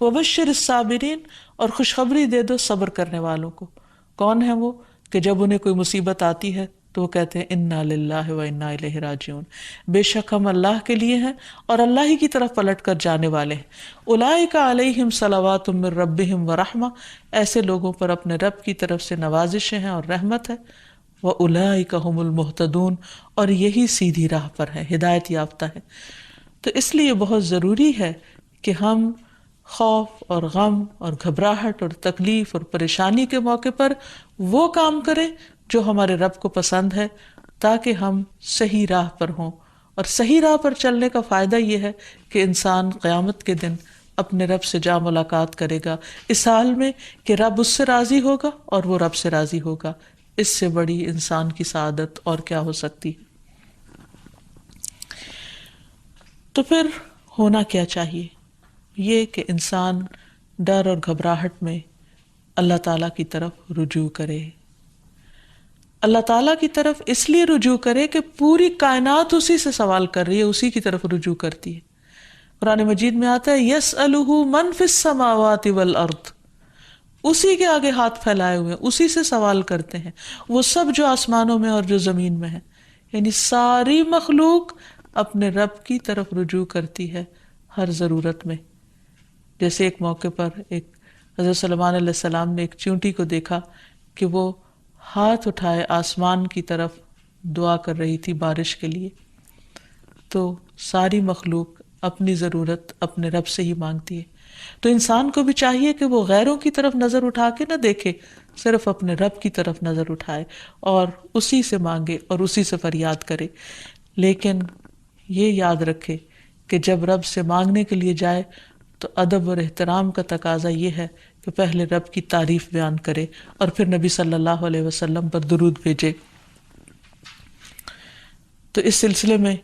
وبشر الصابرین، اور خوشخبری دے دو صبر کرنے والوں کو۔ کون ہے وہ؟ کہ جب انہیں کوئی مصیبت آتی ہے تو وہ کہتے ہیں انا للہ و انا الیہ راجعون، بے شک ہم اللہ کے لیے ہیں اور اللہ ہی کی طرف پلٹ کر جانے والے ہیں۔ اولئک علیہم صلوات من ربہم ورحمہ، ایسے لوگوں پر اپنے رب کی طرف سے نوازشیں ہیں اور رحمت ہے۔ واولئک هم المہتدون، اور یہی سیدھی راہ پر ہے، ہدایت یافتہ ہے۔ تو اس لیے بہت ضروری ہے کہ ہم خوف اور غم اور گھبراہٹ اور تکلیف اور پریشانی کے موقع پر وہ کام کریں جو ہمارے رب کو پسند ہے، تاکہ ہم صحیح راہ پر ہوں۔ اور صحیح راہ پر چلنے کا فائدہ یہ ہے کہ انسان قیامت کے دن اپنے رب سے جا ملاقات کرے گا، اس حال میں کہ رب اس سے راضی ہوگا اور وہ رب سے راضی ہوگا۔ اس سے بڑی انسان کی سعادت اور کیا ہو سکتی؟ تو پھر ہونا کیا چاہیے؟ یہ کہ انسان ڈر اور گھبراہٹ میں اللہ تعالیٰ کی طرف رجوع کرے۔ اللہ تعالیٰ کی طرف اس لیے رجوع کرے کہ پوری کائنات اسی سے سوال کر رہی ہے، اسی کی طرف رجوع کرتی ہے۔ قرآن مجید میں آتا ہے یسألہ من فی السماوات والارض، اسی کے آگے ہاتھ پھیلائے ہوئے ہیں، اسی سے سوال کرتے ہیں وہ سب جو آسمانوں میں اور جو زمین میں ہے۔ یعنی ساری مخلوق اپنے رب کی طرف رجوع کرتی ہے ہر ضرورت میں۔ جیسے ایک موقع پر ایک حضرت سلیمان علیہ السلام نے ایک چیونٹی کو دیکھا کہ وہ ہاتھ اٹھائے آسمان کی طرف دعا کر رہی تھی بارش کے لیے۔ تو ساری مخلوق اپنی ضرورت اپنے رب سے ہی مانگتی ہے۔ تو انسان کو بھی چاہیے کہ وہ غیروں کی طرف نظر اٹھا کے نہ دیکھے، صرف اپنے رب کی طرف نظر اٹھائے اور اسی سے مانگے اور اسی سے فریاد کرے۔ لیکن یہ یاد رکھے کہ جب رب سے مانگنے کے لیے جائے تو ادب اور احترام کا تقاضا یہ ہے کہ پہلے رب کی تعریف بیان کرے اور پھر نبی صلی اللہ علیہ وسلم پر درود بھیجے۔ تو اس سلسلے میں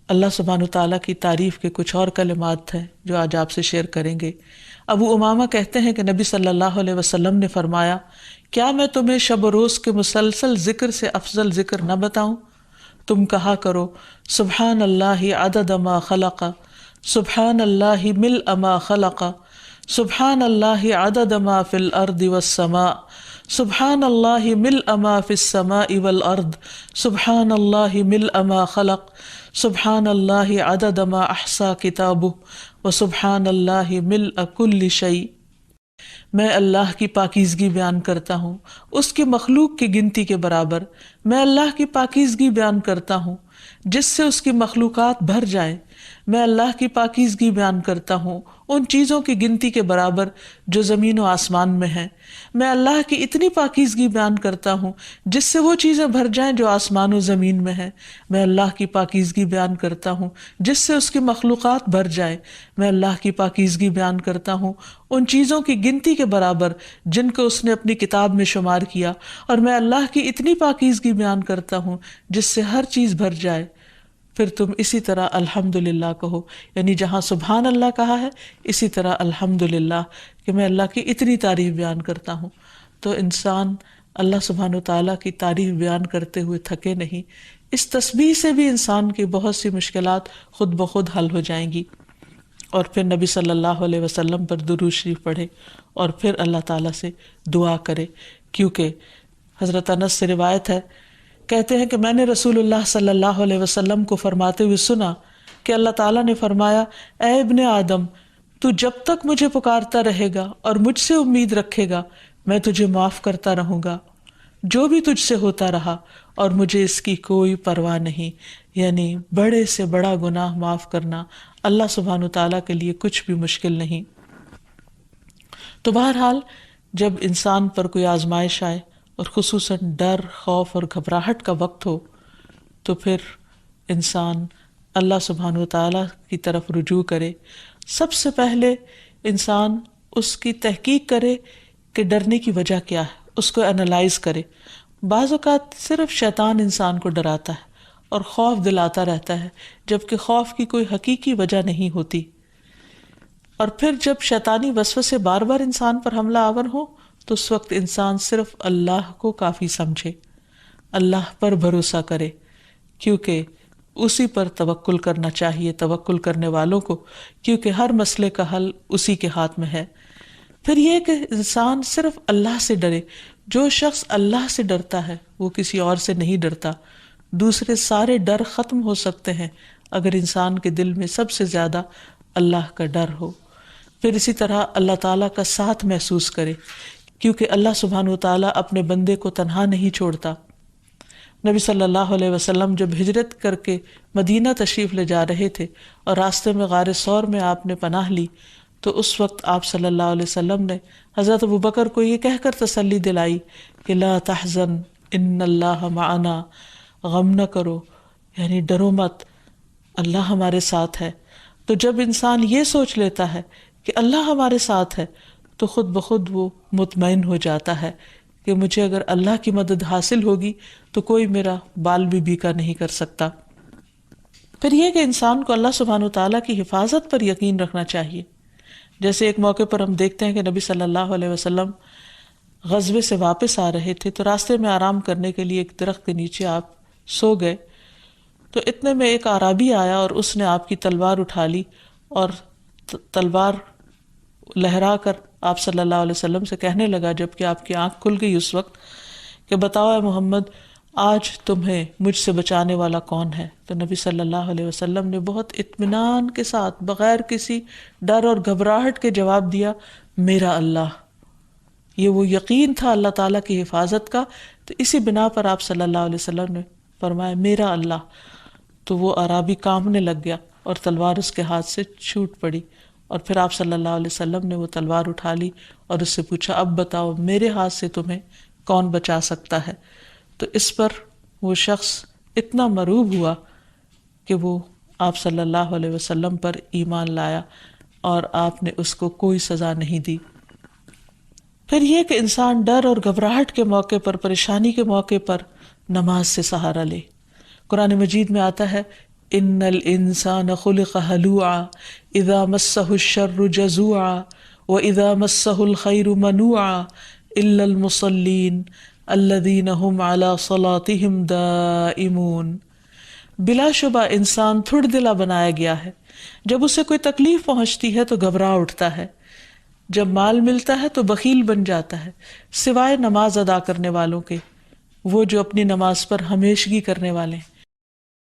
اللہ سبحانہ وتعالیٰ کی تعریف کے کچھ اور کلمات ہیں جو آج آپ سے شیئر کریں گے۔ ابو امامہ کہتے ہیں کہ نبی صلی اللہ علیہ وسلم نے فرمایا، کیا میں تمہیں شب و روز کے مسلسل ذکر سے افضل ذکر نہ بتاؤں؟ تم کہا کرو سبحان اللہ عدد ما خلق، سبحان اللہ ملء ما خلق، سبحان اللہ عدد ما فی الارض والسماء، سبحان اللہ ملء ما فی السماء والارض، سبحان اللہ ملء ما خلق، سبحان اللہ عدد ما احصا کتابہ، وسبحان اللہ ملء کل شیء۔ میں اللہ کی پاکیزگی بیان کرتا ہوں اس کی مخلوق کی گنتی کے برابر، میں اللہ کی پاکیزگی بیان کرتا ہوں جس سے اس کی مخلوقات بھر جائیں، میں اللہ کی پاکیزگی بیان کرتا ہوں ان چیزوں کی گنتی کے برابر جو زمین و آسمان میں ہیں، میں اللہ کی اتنی پاکیزگی بیان کرتا ہوں جس سے وہ چیزیں بھر جائیں جو آسمان و زمین میں ہیں، میں اللہ کی پاکیزگی بیان کرتا ہوں جس سے اس کی مخلوقات بھر جائیں، میں اللہ کی پاکیزگی بیان کرتا ہوں ان چیزوں کی گنتی کے برابر جن کو اس نے اپنی کتاب میں شمار کیا، اور میں اللہ کی اتنی پاکیزگی بیان کرتا ہوں جس سے ہر چیز بھر جائے۔ پھر تم اسی طرح الحمدللہ کہو، یعنی جہاں سبحان اللہ کہا ہے اسی طرح الحمدللہ کہ میں اللہ کی اتنی تعریف بیان کرتا ہوں۔ تو انسان اللہ سبحانہ وتعالیٰ کی تعریف بیان کرتے ہوئے تھکے نہیں۔ اس تسبیح سے بھی انسان کی بہت سی مشکلات خود بخود حل ہو جائیں گی۔ اور پھر نبی صلی اللہ علیہ وسلم پر درود شریف پڑھے اور پھر اللہ تعالیٰ سے دعا کرے، کیونکہ حضرت انس سے روایت ہے، کہتے ہیں کہ میں نے رسول اللہ صلی اللہ علیہ وسلم کو فرماتے ہوئے سنا کہ اللہ تعالیٰ نے فرمایا، اے ابن آدم، تو جب تک مجھے پکارتا رہے گا اور مجھ سے امید رکھے گا میں تجھے معاف کرتا رہوں گا جو بھی تجھ سے ہوتا رہا، اور مجھے اس کی کوئی پرواہ نہیں۔ یعنی بڑے سے بڑا گناہ معاف کرنا اللہ سبحانہ تعالیٰ کے لیے کچھ بھی مشکل نہیں۔ تو بہرحال جب انسان پر کوئی آزمائش آئے اور خصوصاً ڈر، خوف اور گھبراہٹ کا وقت ہو تو پھر انسان اللہ سبحانہ وتعالیٰ کی طرف رجوع کرے۔ سب سے پہلے انسان اس کی تحقیق کرے کہ ڈرنے کی وجہ کیا ہے، اس کو انالائز کرے۔ بعض اوقات صرف شیطان انسان کو ڈراتا ہے اور خوف دلاتا رہتا ہے، جبکہ خوف کی کوئی حقیقی وجہ نہیں ہوتی۔ اور پھر جب شیطانی وسوسے بار بار انسان پر حملہ آور ہو تو اس وقت انسان صرف اللہ کو کافی سمجھے، اللہ پر بھروسہ کرے، کیونکہ اسی پر توکل کرنا چاہیے، توکل کرنے والوں کو، کیونکہ ہر مسئلے کا حل اسی کے ہاتھ میں ہے۔ پھر یہ کہ انسان صرف اللہ سے ڈرے۔ جو شخص اللہ سے ڈرتا ہے وہ کسی اور سے نہیں ڈرتا۔ دوسرے سارے ڈر ختم ہو سکتے ہیں اگر انسان کے دل میں سب سے زیادہ اللہ کا ڈر ہو۔ پھر اسی طرح اللہ تعالیٰ کا ساتھ محسوس کرے، کیونکہ اللہ سبحانہ وتعالیٰ اپنے بندے کو تنہا نہیں چھوڑتا۔ نبی صلی اللہ علیہ وسلم جب ہجرت کر کے مدینہ تشریف لے جا رہے تھے اور راستے میں غار ثور میں آپ نے پناہ لی، تو اس وقت آپ صلی اللہ علیہ وسلم نے حضرت ابوبکر کو یہ کہہ کر تسلی دلائی کہ لا تحزن ان اللہ معنا، غم نہ کرو، یعنی ڈرو مت، اللہ ہمارے ساتھ ہے۔ تو جب انسان یہ سوچ لیتا ہے کہ اللہ ہمارے ساتھ ہے تو خود بخود وہ مطمئن ہو جاتا ہے کہ مجھے اگر اللہ کی مدد حاصل ہوگی تو کوئی میرا بال بھی بیکا نہیں کر سکتا۔ پھر یہ کہ انسان کو اللہ سبحانہ وتعالیٰ کی حفاظت پر یقین رکھنا چاہیے۔ جیسے ایک موقع پر ہم دیکھتے ہیں کہ نبی صلی اللہ علیہ وسلم غزوے سے واپس آ رہے تھے تو راستے میں آرام کرنے کے لیے ایک درخت کے نیچے آپ سو گئے، تو اتنے میں ایک اعرابی آیا اور اس نے آپ کی تلوار اٹھا لی اور تلوار لہرا کر آپ صلی اللہ علیہ وسلم سے کہنے لگا، جبکہ آپ کی آنکھ کھل گئی اس وقت، کہ بتاؤ اے محمد آج تمہیں مجھ سے بچانے والا کون ہے؟ تو نبی صلی اللہ علیہ وسلم نے بہت اطمینان کے ساتھ بغیر کسی ڈر اور گھبراہٹ کے جواب دیا، میرا اللہ۔ یہ وہ یقین تھا اللہ تعالیٰ کی حفاظت کا، تو اسی بنا پر آپ صلی اللہ علیہ وسلم نے فرمایا میرا اللہ۔ تو وہ اعرابی کانپنے لگ گیا اور تلوار اس کے ہاتھ سے چھوٹ پڑی، اور پھر آپ صلی اللہ علیہ وسلم نے وہ تلوار اٹھا لی اور اس سے پوچھا اب بتاؤ میرے ہاتھ سے تمہیں کون بچا سکتا ہے؟ تو اس پر وہ شخص اتنا مرعوب ہوا کہ وہ آپ صلی اللہ علیہ وسلم پر ایمان لایا اور آپ نے اس کو کوئی سزا نہیں دی۔ پھر یہ کہ انسان ڈر اور گھبراہٹ کے موقع پر، پریشانی کے موقع پر نماز سے سہارا لے۔ قرآن مجید میں آتا ہے ان الانسان خلق ہلوعا اذا مسہ الشر جزوعا واذا مسہ الخیر منوعا الا المصلین الذین هم علی صلاتهم دائمون۔ بلا شبہ انسان تھڑ دلا بنایا گیا ہے، جب اسے کوئی تکلیف پہنچتی ہے تو گھبرا اٹھتا ہے، جب مال ملتا ہے تو بخیل بن جاتا ہے، سوائے نماز ادا کرنے والوں کے، وہ جو اپنی نماز پر ہمیشگی کرنے والے ہیں۔